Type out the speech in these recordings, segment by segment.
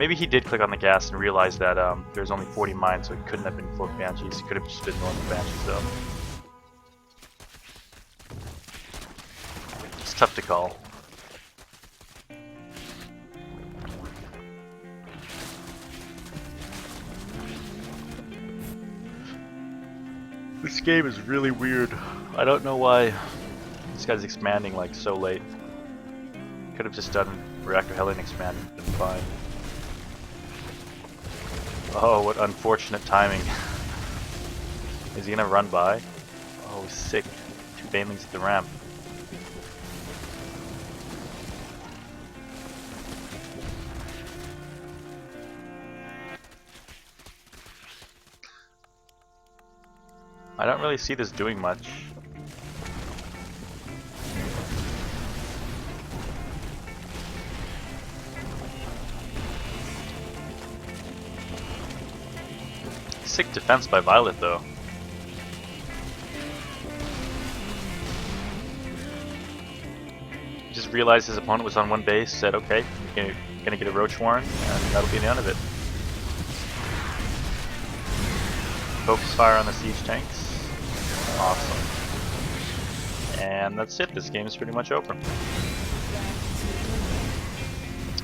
Maybe he did click on the gas and realized that there's only 40 mines, so it couldn't have been full Banshees. It could have just been normal Banshees, though. It's tough to call. This game is really weird. I don't know why this guy's expanding like so late. Could have just done Reactor Hellion expand and been fine. Oh, what unfortunate timing. Is he gonna run by? Oh, sick. 2 Banelings at the ramp. I don't really see this doing much. Sick defense by Violet, though. Just realized his opponent was on one base, said, okay, you're gonna get a Roach Warren, and that'll be the end of it. Focus fire on the siege tanks. Awesome. And that's it, this game is pretty much over.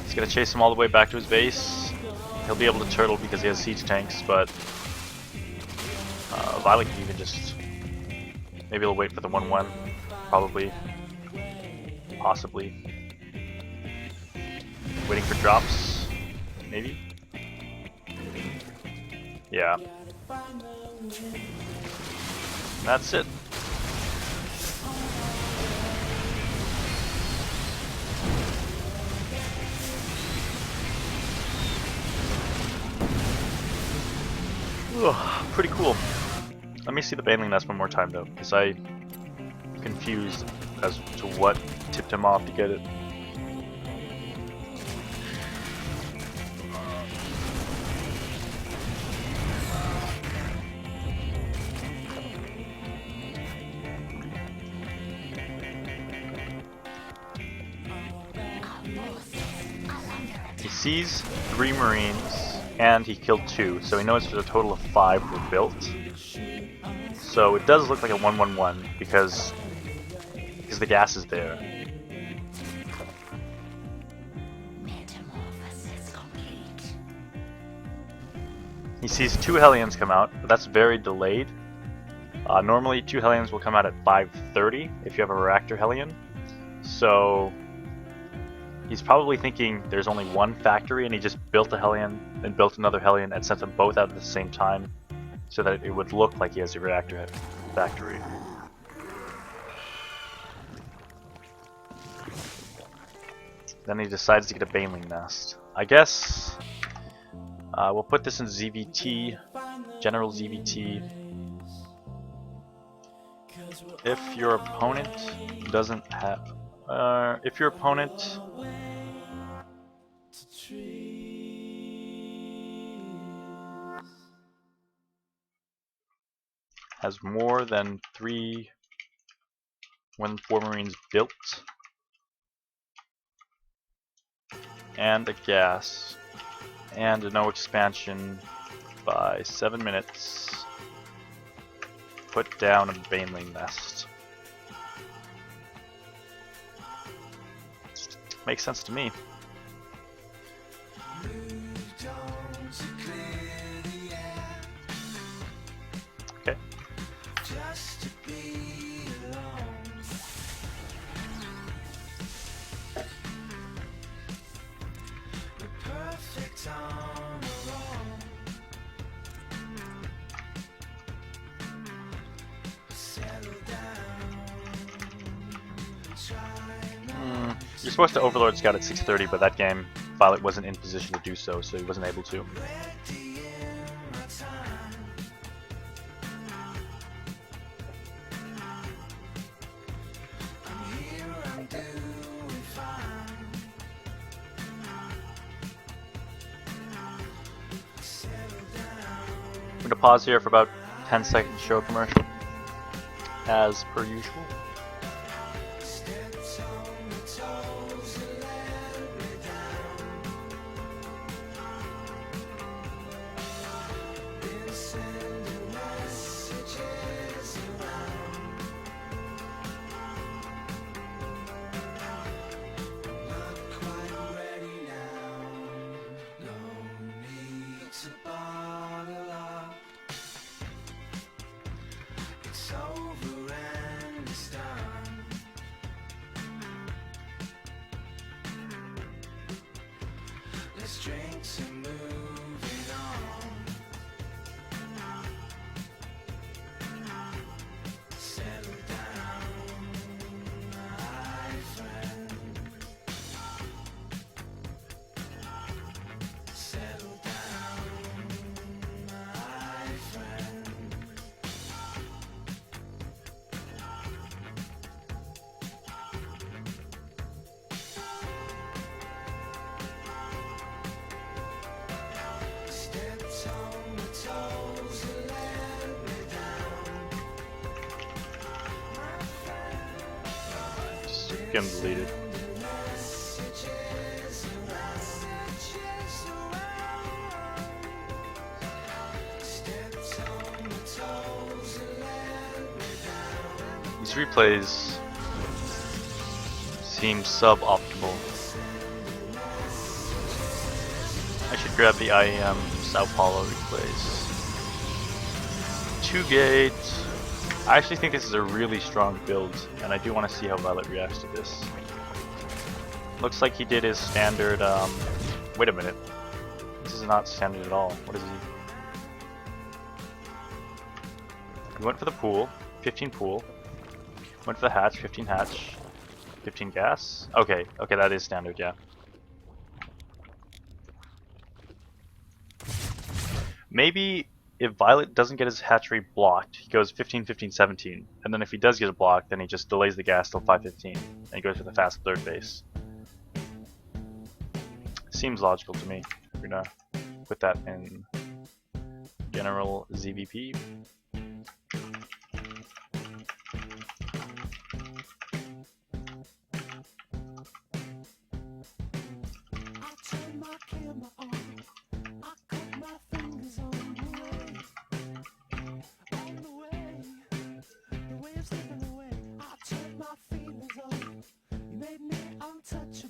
He's gonna chase him all the way back to his base. He'll be able to turtle because he has siege tanks, but Violet can even just... Maybe he'll wait for the 1-1, probably. Possibly. Waiting for drops, maybe? Yeah. That's it. Ugh, pretty cool. Let me see the Baneling Nest one more time though, because I'm confused as to what tipped him off to get it. He sees 3 Marines and he killed 2, so he knows there's a total of 5 were built. So it does look like a 1-1-1 because the gas is there. He sees 2 Hellions come out, but that's very delayed. Normally 2 Hellions will come out at 5:30 if you have a Reactor Hellion. So he's probably thinking there's only 1 factory and he just built a Hellion, then built another Hellion and sent them both out at the same time so that it would look like he has a Reactor factory. Then he decides to get a Baneling Nest. I guess we'll put this in ZVT, General ZVT. If your opponent doesn't have... if your opponent has more than 4 Marines built and a gas and a no expansion by 7 minutes, put down a Baneling Nest. Makes sense to me. Okay. You're supposed to Overlord Scout at 6:30, but that game, Violet wasn't in position to do so, so he wasn't able to. I'm going to pause here for about 10 seconds to show a commercial, as per usual. Get him deleted. These replays seem suboptimal. I should grab the IEM Sao Paulo replays. 2 gates. I actually think this is a really strong build, and I do want to see how Violet reacts to this. Looks like he did his standard, wait a minute. This is not standard at all. What is he? He went for the pool, 15 pool. Went for the hatch, 15 hatch. 15 gas? Okay, that is standard, yeah. Maybe if Violet doesn't get his hatchery blocked, he goes 15, 15, 17. And then if he does get it blocked, then he just delays the gas till 5:15. And he goes for the fast third base. Seems logical to me. We're gonna put that in general ZVP.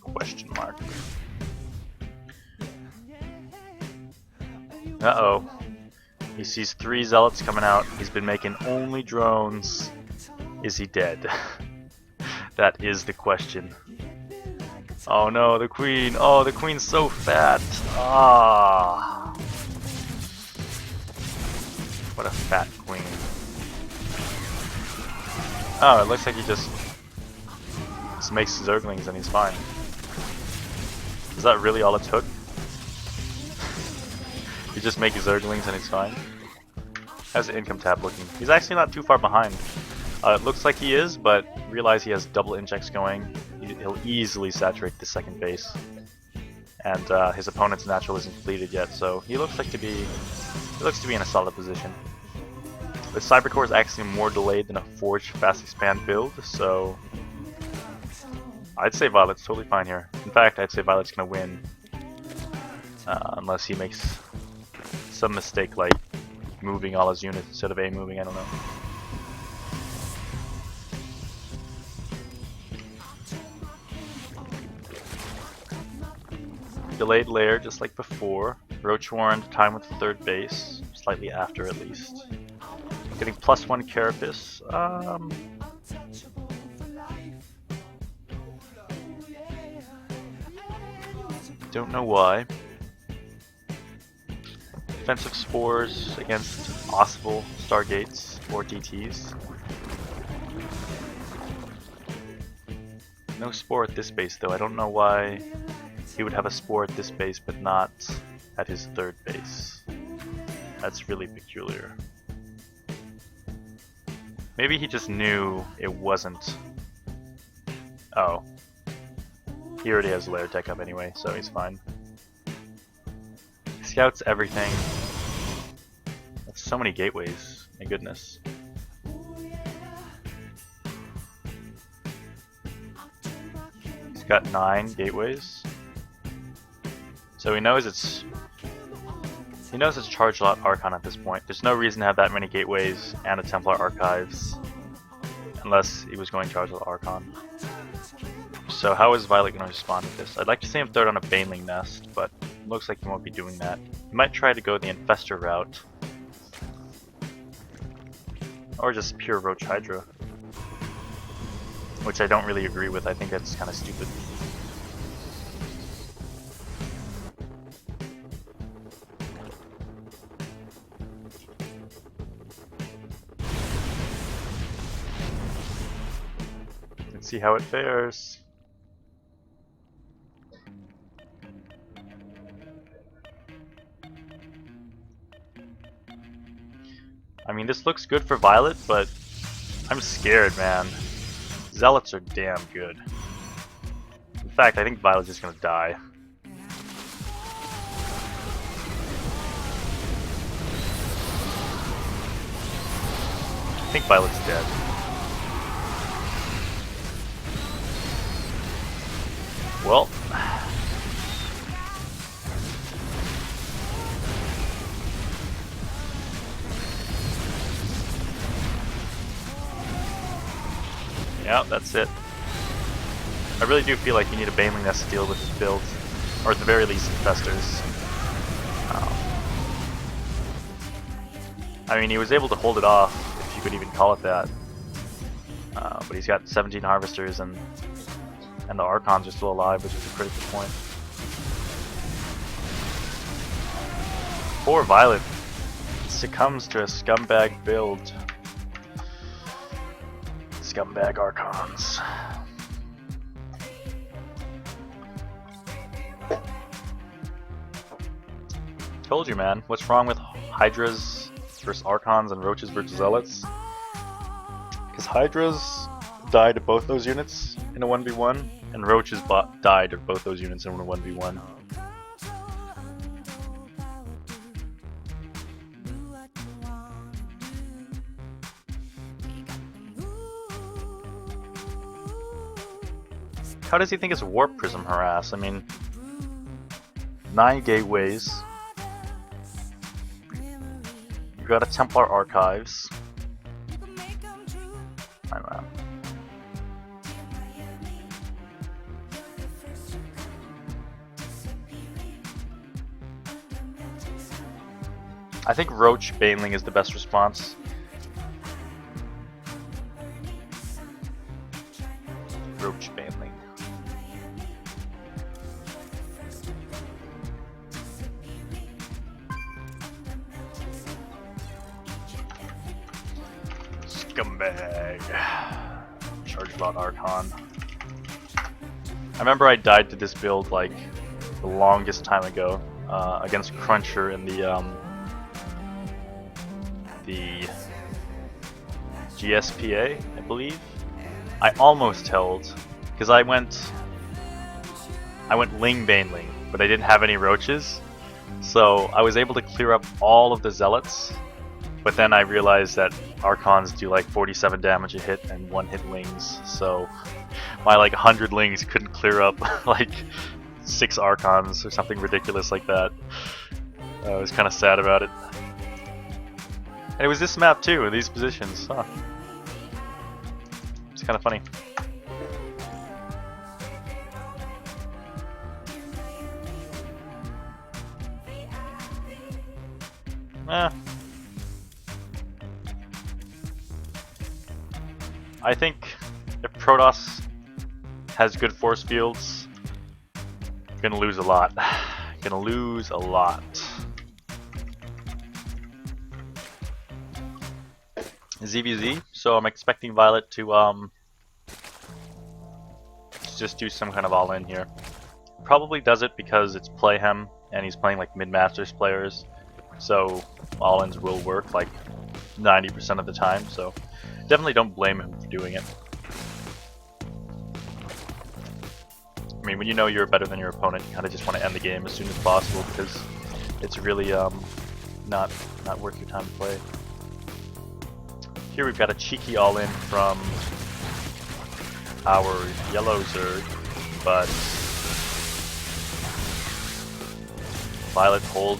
Question mark. Uh-oh. He sees 3 zealots coming out. He's been making only drones. Is he dead? That is the question. Oh no, the queen. Oh, the queen's so fat. Ah. What a fat queen. Oh, it looks like he just makes Zerglings and he's fine. Is that really all it took? You just make Zerglings and he's fine? How's the income tab looking? He's actually not too far behind. It looks like he is, but realize he has double injects going. He'll easily saturate the second base. And his opponent's natural isn't completed yet, so he looks to be in a solid position. The Cybercore is actually more delayed than a Forge Fast Expand build, so I'd say Violet's totally fine here. In fact, I'd say Violet's gonna win, unless he makes some mistake like moving all his units instead of A moving, I don't know. Delayed layer just like before. Roach Warren time with the third base, slightly after at least. Getting +1 Carapace. Don't know why. Defensive spores against Ossible Stargates or DTs. No spore at this base though. I don't know why he would have a spore at this base but not at his third base. That's really peculiar. Maybe he just knew it wasn't. Oh. He already has lair tech up anyway, so he's fine. Scouts everything. That's so many gateways. My goodness. He's got 9 gateways. So he knows it's Charge Lot Archon at this point. There's no reason to have that many gateways and a Templar Archives unless he was going Charge Lot Archon. So how is Violet going to respond to this? I'd like to see him throw it on a Baneling Nest, but it looks like he won't be doing that. He might try to go the Infestor route. Or just pure Roach Hydra. Which I don't really agree with. I think that's kind of stupid. see how it fares. I mean, this looks good for Violet, but I'm scared, man. Zealots are damn good. In fact, I think Violet's just gonna die. I think Violet's dead. Well, yeah, that's it. I really do feel like you need a Baneling Nest to deal with this build, or at the very least, Infestors. I mean, he was able to hold it off, if you could even call it that. But he's got 17 Harvesters, and the Archons are still alive, which is a critical point. Poor Violet succumbs to a scumbag build. Scumbag Archons. Told you, man. What's wrong with Hydras versus Archons and Roaches versus Zealots? Because Hydras died to both those units in a 1v1, and Roaches died to both those units in a 1v1. How does he think it's Warp Prism harass? I mean, 9 gateways. You got a Templar Archives. I don't know. I think Roach Baneling is the best response. Roach Baneling. Scumbag. Charge about Archon. I remember I died to this build like the longest time ago against Cruncher in the GSPA, I believe. I almost held because I went Ling Baneling, but I didn't have any Roaches, so I was able to clear up all of the Zealots. But then I realized that Archons do like 47 damage a hit and 1-hit Lings, so my like 100 Lings couldn't clear up like 6 Archons or something ridiculous like that. I was kind of sad about it. And it was this map too, in these positions. Huh. It's kind of funny. I think if Protoss has good force fields, you're gonna lose a lot. Gonna lose a lot. ZVZ, so I'm expecting Violet to just do some kind of all-in here. Probably does it because it's Playhem and he's playing like mid-masters players, so all-ins will work like 90% of the time, so definitely don't blame him for doing it. I mean, when you know you're better than your opponent, you kind of just want to end the game as soon as possible because it's really not worth your time to play. Here we've got a cheeky all-in from our yellow Zerg, but Violet holds